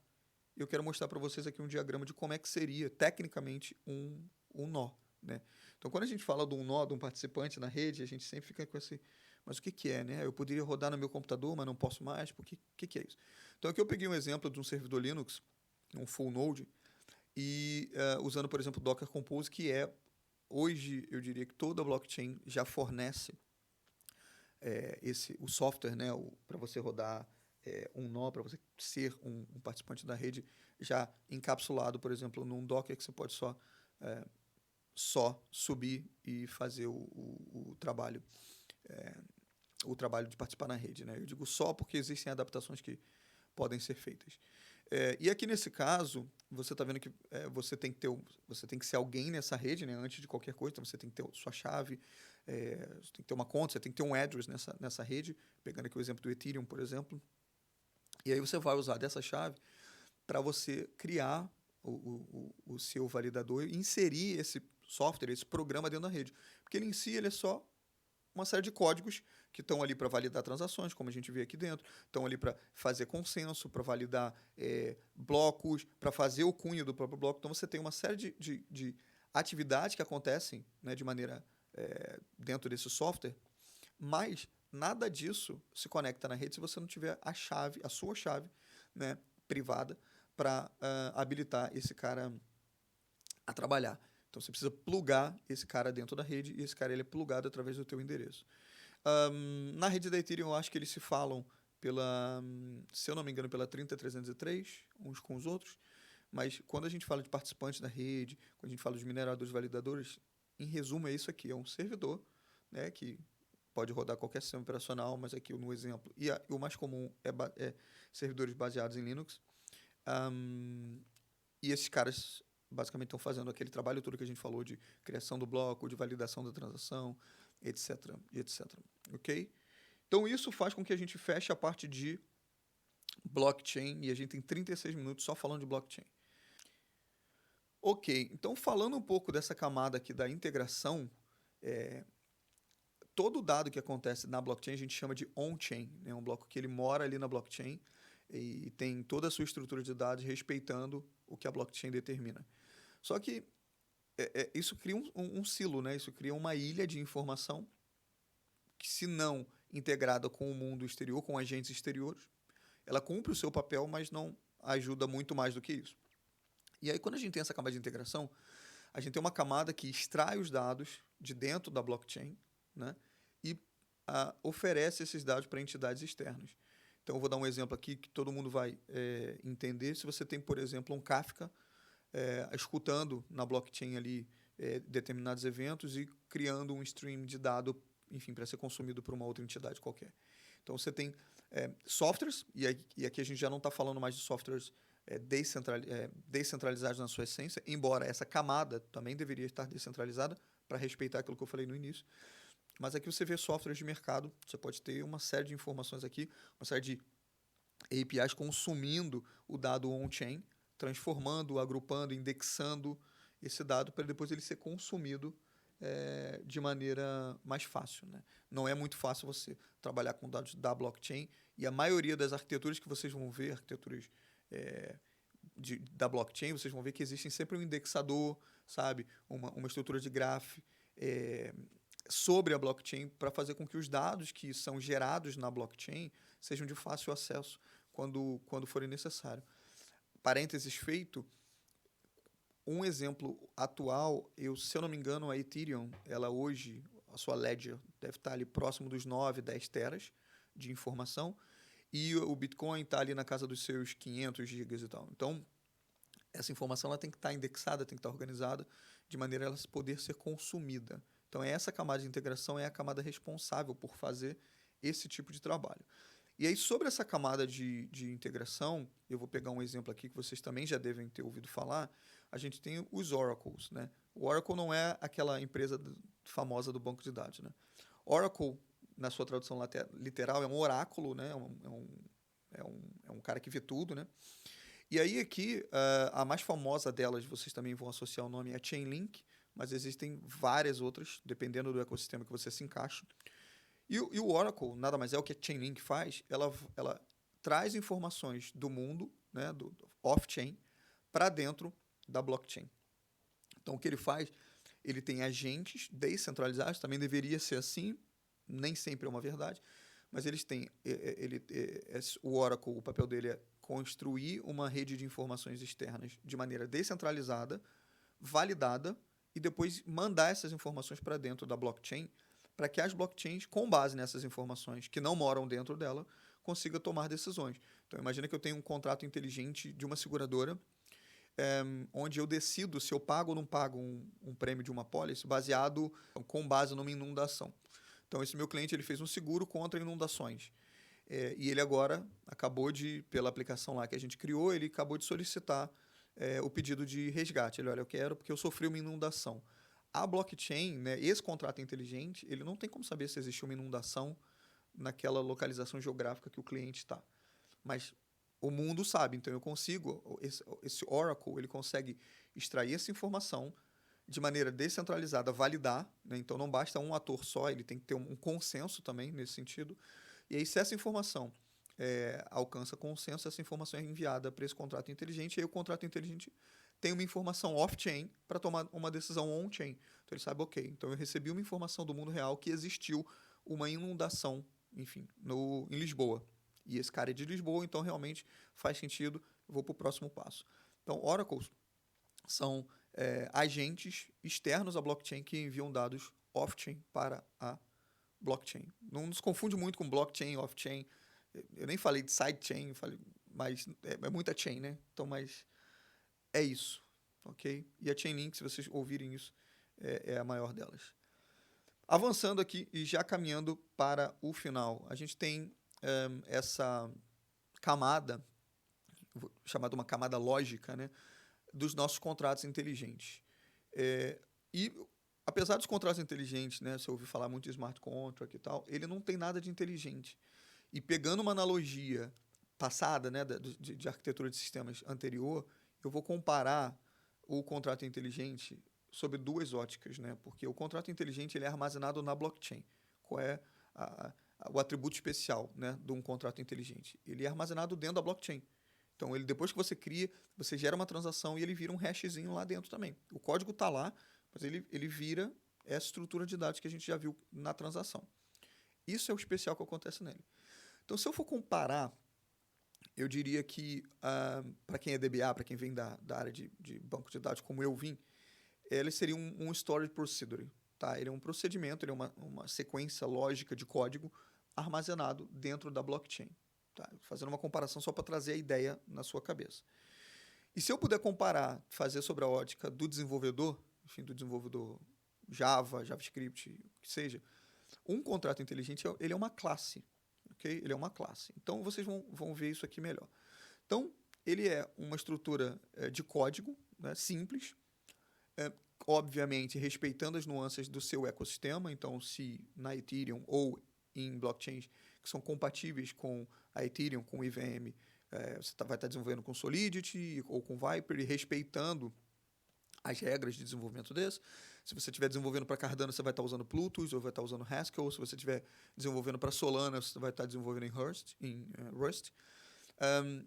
eu quero mostrar para vocês aqui um diagrama de como é que seria, tecnicamente, um nó. Né? Então, quando a gente fala de um nó de um participante na rede, a gente sempre fica com esse... Mas o que é, né? Eu poderia rodar no meu computador, mas não posso mais. O que é isso? Então, aqui eu peguei um exemplo de um servidor Linux, um full node, e usando, por exemplo, o Docker Compose, que hoje, eu diria que toda blockchain já fornece o software, né, para você rodar um nó, para você ser um participante da rede já encapsulado, por exemplo, num Docker que você pode só subir e fazer o trabalho de participar na rede. Né? Eu digo só porque existem adaptações que podem ser feitas. E aqui nesse caso, você está vendo que você tem que ser alguém nessa rede, né, antes de qualquer coisa. Então, você tem que ter sua chave, você tem que ter uma conta, você tem que ter um address nessa rede. Pegando aqui o exemplo do Ethereum, por exemplo. E aí você vai usar dessa chave para você criar o seu validador e inserir esse software, esse programa dentro da rede. Porque ele em si ele é só uma série de códigos que estão ali para validar transações, como a gente vê aqui dentro, estão ali para fazer consenso, para validar blocos, para fazer o cunho do próprio bloco. Então, você tem uma série de atividades que acontecem, né, de maneira dentro desse software, mas nada disso se conecta na rede se você não tiver a sua chave, né, privada, para habilitar esse cara a trabalhar. Então, você precisa plugar esse cara dentro da rede e esse cara ele é plugado através do teu endereço. Na rede da Ethereum, eu acho que eles se falam se eu não me engano, pela 30303, uns com os outros, mas quando a gente fala de participantes da rede, quando a gente fala de mineradores validadores, em resumo é isso aqui, é um servidor, né, que pode rodar qualquer sistema operacional, mas aqui no exemplo, e o mais comum é servidores baseados em Linux, e esses caras basicamente estão fazendo aquele trabalho todo que a gente falou de criação do bloco, de validação da transação, etc, ok? Então, isso faz com que a gente feche a parte de blockchain e a gente tem 36 minutos só falando de blockchain. Ok, então falando um pouco dessa camada aqui da integração, todo dado que acontece na blockchain a gente chama de on-chain, né? Um bloco que ele mora ali na blockchain e tem toda a sua estrutura de dados respeitando o que a blockchain determina. Só que isso cria um silo, né? Isso cria uma ilha de informação que, se não integrada com o mundo exterior, com agentes exteriores, ela cumpre o seu papel, mas não ajuda muito mais do que isso. E aí, quando a gente tem essa camada de integração, a gente tem uma camada que extrai os dados de dentro da blockchain, né? E oferece esses dados para entidades externas. Então, eu vou dar um exemplo aqui que todo mundo vai entender. Se você tem, por exemplo, um Kafka escutando na blockchain ali determinados eventos e criando um stream de dado, enfim, para ser consumido por uma outra entidade qualquer. Então, você tem softwares, e aqui a gente já não está falando mais de softwares descentralizados na sua essência, embora essa camada também deveria estar descentralizada para respeitar aquilo que eu falei no início. Mas aqui você vê softwares de mercado, você pode ter uma série de informações aqui, uma série de APIs consumindo o dado on-chain, transformando, agrupando, indexando esse dado para depois ele ser consumido de maneira mais fácil, né? Não é muito fácil você trabalhar com dados da blockchain e a maioria das arquiteturas que vocês vão ver, arquiteturas da blockchain, vocês vão ver que existem sempre um indexador, sabe? Uma estrutura de graph sobre a blockchain para fazer com que os dados que são gerados na blockchain sejam de fácil acesso quando forem necessário. Parênteses feito, um exemplo atual, se eu não me engano, a Ethereum, ela hoje, a sua ledger deve estar ali próximo dos 9, 10 teras de informação, e o Bitcoin está ali na casa dos seus 500 gigas e tal. Então, essa informação ela tem que estar indexada, tem que estar organizada, de maneira a ela poder ser consumida. Então, essa camada de integração é a camada responsável por fazer esse tipo de trabalho. E aí, sobre essa camada de integração, eu vou pegar um exemplo aqui que vocês também já devem ter ouvido falar, a gente tem os Oracles, né? O Oracle não é aquela empresa famosa do banco de dados, né? Oracle, na sua tradução literal, é um oráculo, né? É um cara que vê tudo, né? E aí aqui, a mais famosa delas, vocês também vão associar o nome, é a Chainlink, mas existem várias outras, dependendo do ecossistema que você se encaixa. E o Oracle, nada mais é o que a Chainlink faz, ela traz informações do mundo, né, do off-chain, para dentro da blockchain. Então, o que ele faz? Ele tem agentes descentralizados, também deveria ser assim, nem sempre é uma verdade, mas eles têm, o Oracle, o papel dele é construir uma rede de informações externas de maneira descentralizada, validada, e depois mandar essas informações para dentro da blockchain, para que as blockchains, com base nessas informações que não moram dentro dela, consigam tomar decisões. Então, imagina que eu tenho um contrato inteligente de uma seguradora, onde eu decido se eu pago ou não pago um prêmio de uma pólice baseado com base numa inundação. Então, esse meu cliente ele fez um seguro contra inundações. E ele agora acabou pela aplicação lá que a gente criou, ele acabou de solicitar o pedido de resgate. Ele, olha, eu quero porque eu sofri uma inundação. A blockchain, né, esse contrato inteligente, ele não tem como saber se existe uma inundação naquela localização geográfica que o cliente está. Mas o mundo sabe, então eu consigo, esse Oracle, ele consegue extrair essa informação de maneira descentralizada, validar, né? Então não basta um ator só, ele tem que ter um consenso também nesse sentido. E aí, se essa informação alcança consenso, essa informação é enviada para esse contrato inteligente, e aí o contrato inteligente tem uma informação off-chain para tomar uma decisão on-chain. Então ele sabe, ok, então eu recebi uma informação do mundo real que existiu uma inundação, enfim, em Lisboa. E esse cara é de Lisboa, então realmente faz sentido, eu vou para o próximo passo. Então, oracles são agentes externos à blockchain que enviam dados off-chain para a blockchain. Não nos confunde muito com blockchain, off-chain. Eu nem falei de sidechain, mas é muita chain, né? Então, mas é isso, ok? E a Chainlink, se vocês ouvirem isso, é a maior delas. Avançando aqui e já caminhando para o final, a gente tem essa camada, chamada uma camada lógica, né, dos nossos contratos inteligentes. E apesar dos contratos inteligentes, né, se eu ouvir falar muito de smart contract e tal, ele não tem nada de inteligente. E pegando uma analogia passada, né, de arquitetura de sistemas anterior, eu vou comparar o contrato inteligente sob duas óticas, né? Porque o contrato inteligente ele é armazenado na blockchain. Qual é o atributo especial, né, de um contrato inteligente? Ele é armazenado dentro da blockchain. Então, depois que você cria, você gera uma transação e ele vira um hashzinho lá dentro também. O código está lá, mas ele vira essa estrutura de dados que a gente já viu na transação. Isso é o especial que acontece nele. Então, se eu for comparar, eu diria que, para quem é DBA, para quem vem da área de banco de dados, como eu vim, ele seria um storage procedure. Tá? Ele é um procedimento, ele é uma sequência lógica de código armazenado dentro da blockchain. Tá? Fazendo uma comparação só para trazer a ideia na sua cabeça. E se eu puder comparar, fazer sobre a ótica do desenvolvedor, enfim, do desenvolvedor Java, JavaScript, o que seja, um contrato inteligente ele é uma classe. Okay? Ele é uma classe. Então, vocês vão ver isso aqui melhor. Então, ele é uma estrutura de código, né, simples, obviamente respeitando as nuances do seu ecossistema. Então, se na Ethereum ou em blockchains que são compatíveis com a Ethereum, com o EVM, você vai estar desenvolvendo com Solidity ou com Viper e respeitando as regras de desenvolvimento desse. Se você estiver desenvolvendo para Cardano, você vai estar usando Plutus ou vai estar usando Haskell. Se você estiver desenvolvendo para Solana, você vai estar desenvolvendo em Rust.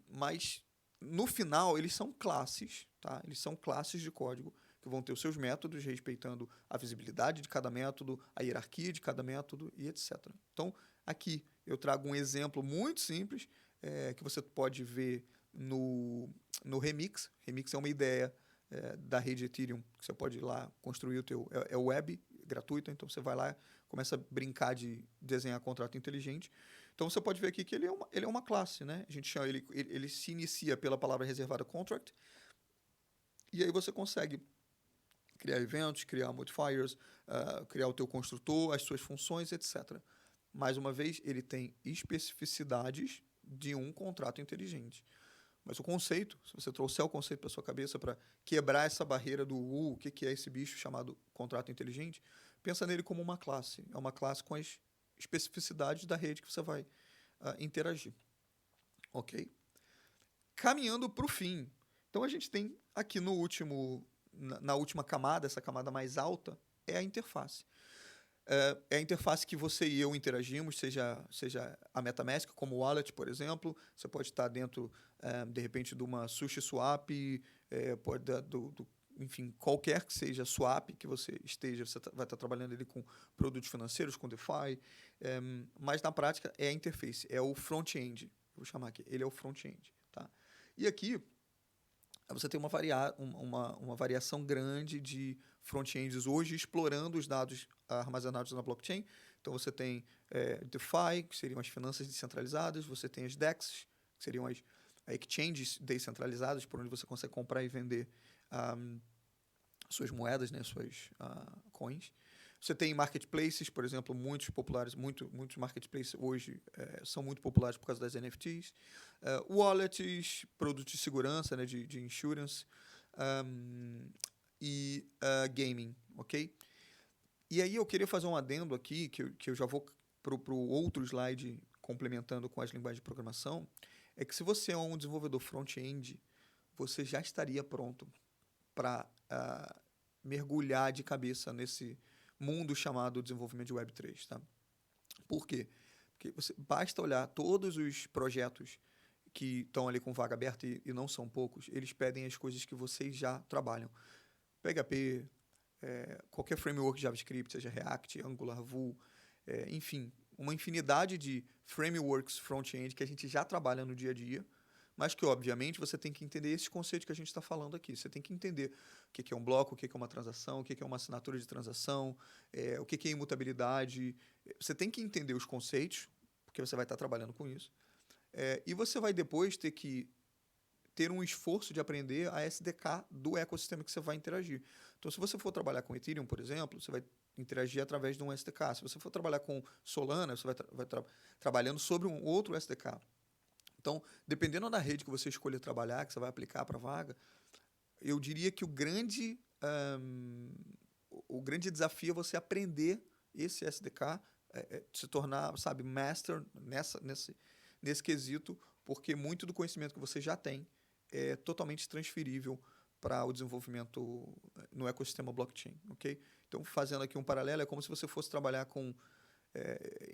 Mas, no final, eles são classes, tá? Eles são classes de código que vão ter os seus métodos, respeitando a visibilidade de cada método, a hierarquia de cada método e etc. Então, aqui eu trago um exemplo muito simples que você pode ver no Remix. Remix é uma ideia da rede Ethereum, que você pode ir lá construir o teu... É web, gratuito, então você vai lá, começa a brincar de desenhar contrato inteligente. Então você pode ver aqui que ele é uma classe, né? A gente chama ele se inicia pela palavra reservada contract, e aí você consegue criar eventos, criar modifiers, criar o teu construtor, as suas funções, etc. Mais uma vez, ele tem especificidades de um contrato inteligente. Mas o conceito, se você trouxer o conceito para sua cabeça para quebrar essa barreira do o que é esse bicho chamado contrato inteligente, pensa nele como uma classe. É uma classe com as especificidades da rede que você vai interagir. Ok? Caminhando para o fim. Então, a gente tem aqui na última camada, essa camada mais alta, é a interface. É a interface que você e eu interagimos, seja a MetaMask, como o Wallet, por exemplo. Você pode estar dentro, de repente, de uma SushiSwap, pode enfim, qualquer que seja swap que você esteja, você vai estar trabalhando ali com produtos financeiros, com DeFi, mas na prática é a interface, é o front-end. Vou chamar aqui, ele é o front-end. Tá? E aqui você tem uma variação grande de front-ends hoje explorando os dados armazenados na blockchain. Então, você tem DeFi, que seriam as finanças descentralizadas, você tem as DEXs, que seriam as exchanges descentralizadas, por onde você consegue comprar e vender suas moedas, né, suas coins. Você tem marketplaces, por exemplo, muitos populares, muitos marketplaces hoje são muito populares por causa das NFTs. Wallets, produtos de segurança, né, de insurance, e gaming, ok? E aí eu queria fazer um adendo aqui, que eu já vou para o outro slide complementando com as linguagens de programação, é que se você é um desenvolvedor front-end, você já estaria pronto para mergulhar de cabeça nesse mundo chamado desenvolvimento de Web3. Tá? Por quê? Porque basta olhar todos os projetos que estão ali com vaga aberta, e não são poucos, eles pedem as coisas que vocês já trabalham. PHP, qualquer framework de JavaScript, seja React, Angular, Vue, enfim, uma infinidade de frameworks front-end que a gente já trabalha no dia a dia, mas que, obviamente, você tem que entender esses conceitos que a gente está falando aqui. Você tem que entender o que é um bloco, o que é uma transação, o que é uma assinatura de transação, o que é imutabilidade. Você tem que entender os conceitos, porque você vai estar trabalhando com isso. E você vai depois ter que ter um esforço de aprender a SDK do ecossistema que você vai interagir. Então, se você for trabalhar com Ethereum, por exemplo, você vai interagir através de um SDK. Se você for trabalhar com Solana, você vai trabalhando sobre um outro SDK. Então, dependendo da rede que você escolher trabalhar, que você vai aplicar para a vaga, eu diria que o grande desafio é você aprender esse SDK, se tornar, sabe, master nesse quesito, porque muito do conhecimento que você já tem é totalmente transferível para o desenvolvimento no ecossistema blockchain, ok? Então, fazendo aqui um paralelo, é como se você fosse trabalhar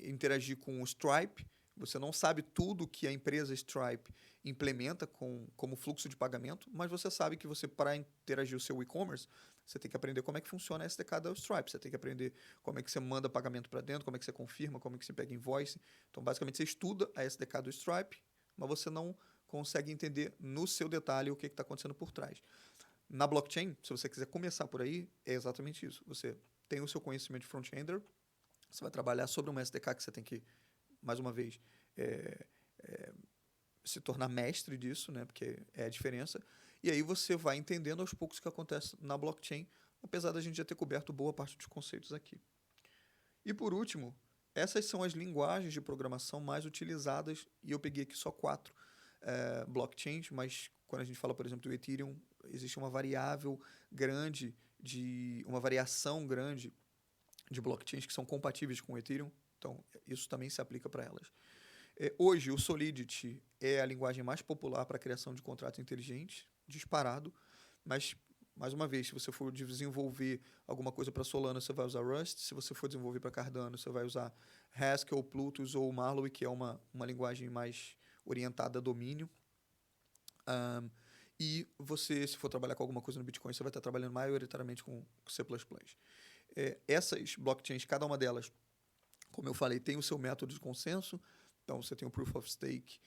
interagir com o Stripe. Você não sabe tudo que a empresa Stripe implementa como fluxo de pagamento, mas você sabe que para interagir o seu e-commerce, você tem que aprender como é que funciona a SDK da Stripe, você tem que aprender como é que você manda pagamento para dentro, como é que você confirma, como é que você pega invoice. Então, basicamente, você estuda a SDK do Stripe, mas você não consegue entender no seu detalhe o que está acontecendo por trás. Na blockchain, se você quiser começar por aí, é exatamente isso. Você tem o seu conhecimento de front-ender, você vai trabalhar sobre uma SDK que você tem que, mais uma vez, se tornar mestre disso, né? Porque é a diferença. E aí você vai entendendo aos poucos o que acontece na blockchain, apesar da gente já ter coberto boa parte dos conceitos aqui. E por último, essas são as linguagens de programação mais utilizadas, e eu peguei aqui só 4 blockchains, mas quando a gente fala, por exemplo, do Ethereum, existe uma variação grande de blockchains que são compatíveis com o Ethereum, então isso também se aplica para elas. Hoje, o Solidity é a linguagem mais popular para a criação de contratos inteligentes, disparado, mas mais uma vez, se você for desenvolver alguma coisa para Solana, você vai usar Rust. Se você for desenvolver para Cardano, você vai usar Haskell, Plutus ou Marlowe, que é uma linguagem mais orientada a domínio. E você, se for trabalhar com alguma coisa no Bitcoin, você vai estar trabalhando maioritariamente com C++. Essas blockchains, cada uma delas, como eu falei, tem o seu método de consenso. Então, você tem o Proof of Stake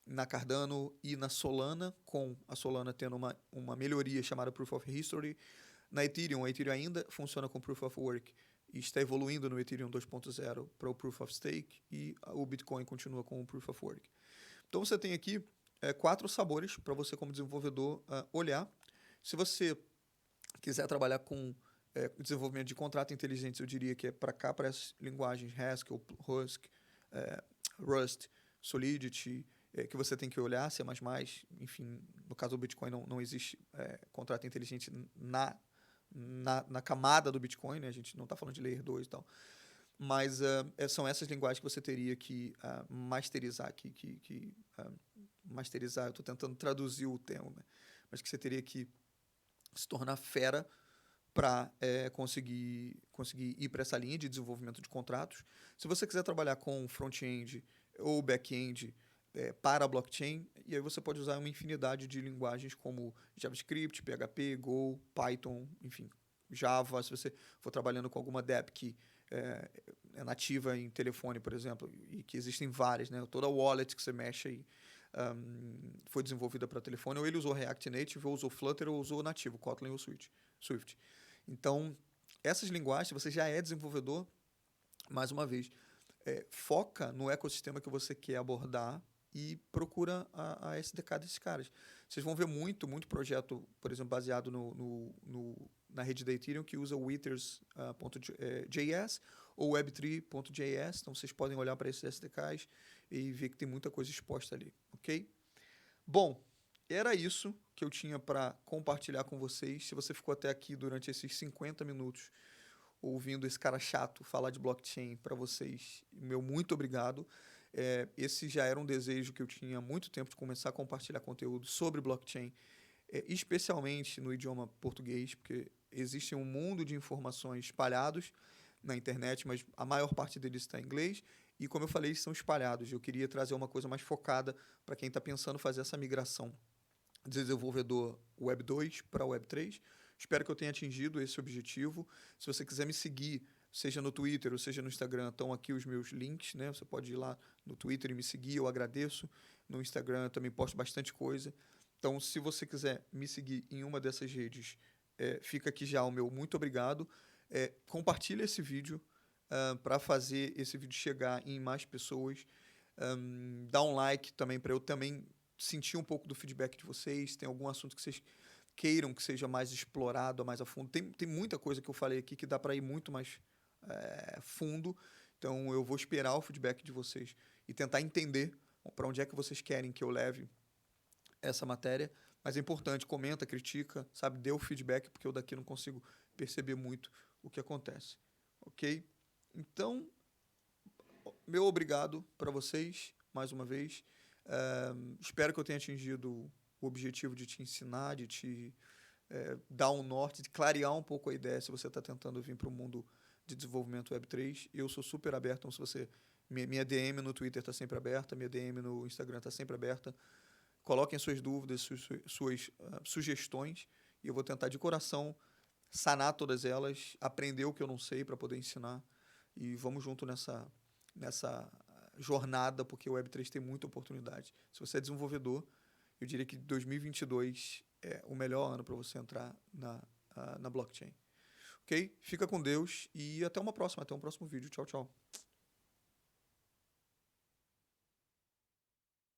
na Cardano e na Solana, com a Solana tendo uma melhoria chamada Proof of History. Na Ethereum, a Ethereum ainda funciona com Proof of Work e está evoluindo no Ethereum 2.0 para o Proof of Stake, e o Bitcoin continua com o Proof of Work. Então, você tem aqui 4 sabores para você, como desenvolvedor, olhar. Se você quiser trabalhar com desenvolvimento de contratos inteligentes, eu diria que é para cá, para essas linguagens Haskell, Rust, Solidity, que você tem que olhar, C++, enfim, no caso do Bitcoin não existe contrato inteligente na camada do Bitcoin, né? A gente não está falando de Layer 2 e tal, mas são essas linguagens que você teria que masterizar aqui, masterizar, eu estou tentando traduzir o termo, né? Mas que você teria que se tornar fera para conseguir ir para essa linha de desenvolvimento de contratos. Se você quiser trabalhar com front-end ou back-end para a blockchain, e aí você pode usar uma infinidade de linguagens como JavaScript, PHP, Go, Python, enfim, Java. Se você for trabalhando com alguma DApp que é nativa em telefone, por exemplo, e que existem várias, né? Toda wallet que você mexe aí foi desenvolvida para telefone, ou ele usou React Native, ou usou Flutter, ou usou nativo, Kotlin ou Swift. Então, essas linguagens, se você já é desenvolvedor, mais uma vez, foca no ecossistema que você quer abordar e procura a SDK desses caras. Vocês vão ver muito projeto, por exemplo, baseado na rede da Ethereum, que usa Withers.js ou Web3.js. Então, vocês podem olhar para esses SDKs e ver que tem muita coisa exposta ali, ok? Bom, era isso que eu tinha para compartilhar com vocês. Se você ficou até aqui durante esses 50 minutos ouvindo esse cara chato falar de blockchain para vocês, meu muito obrigado. Esse já era um desejo que eu tinha há muito tempo de começar a compartilhar conteúdo sobre blockchain, especialmente no idioma português, porque existe um mundo de informações espalhados na internet, mas a maior parte deles está em inglês, e como eu falei, são espalhados. Eu queria trazer uma coisa mais focada para quem está pensando fazer essa migração de desenvolvedor Web 2 para Web 3. Espero que eu tenha atingido esse objetivo. Se você quiser me seguir, seja no Twitter ou seja no Instagram, estão aqui os meus links, né? Você pode ir lá no Twitter e me seguir, eu agradeço. No Instagram eu também posto bastante coisa. Então, se você quiser me seguir em uma dessas redes, fica aqui já o meu muito obrigado. Compartilha esse vídeo para fazer esse vídeo chegar em mais pessoas. Dá um like também para eu também sentir um pouco do feedback de vocês. Tem algum assunto que vocês queiram que seja mais explorado, mais a fundo. Tem muita coisa que eu falei aqui que dá para ir muito mais fundo. Então, eu vou esperar o feedback de vocês e tentar entender para onde é que vocês querem que eu leve essa matéria. Mas é importante, comenta, critica, sabe? Dê o feedback, porque eu daqui não consigo perceber muito o que acontece. Ok? Então, meu obrigado para vocês, mais uma vez. Espero que eu tenha atingido o objetivo de te ensinar, de te dar um norte, de clarear um pouco a ideia se você está tentando vir para o mundo de desenvolvimento Web3. Eu sou super aberto, então se você... Minha DM no Twitter está sempre aberta, minha DM no Instagram está sempre aberta. Coloquem suas dúvidas, suas sugestões, e eu vou tentar de coração sanar todas elas, aprender o que eu não sei para poder ensinar, e vamos junto nessa jornada, porque o Web3 tem muita oportunidade. Se você é desenvolvedor, eu diria que 2022 é o melhor ano para você entrar na blockchain. Ok? Fica com Deus e até uma próxima, até um próximo vídeo. Tchau, tchau.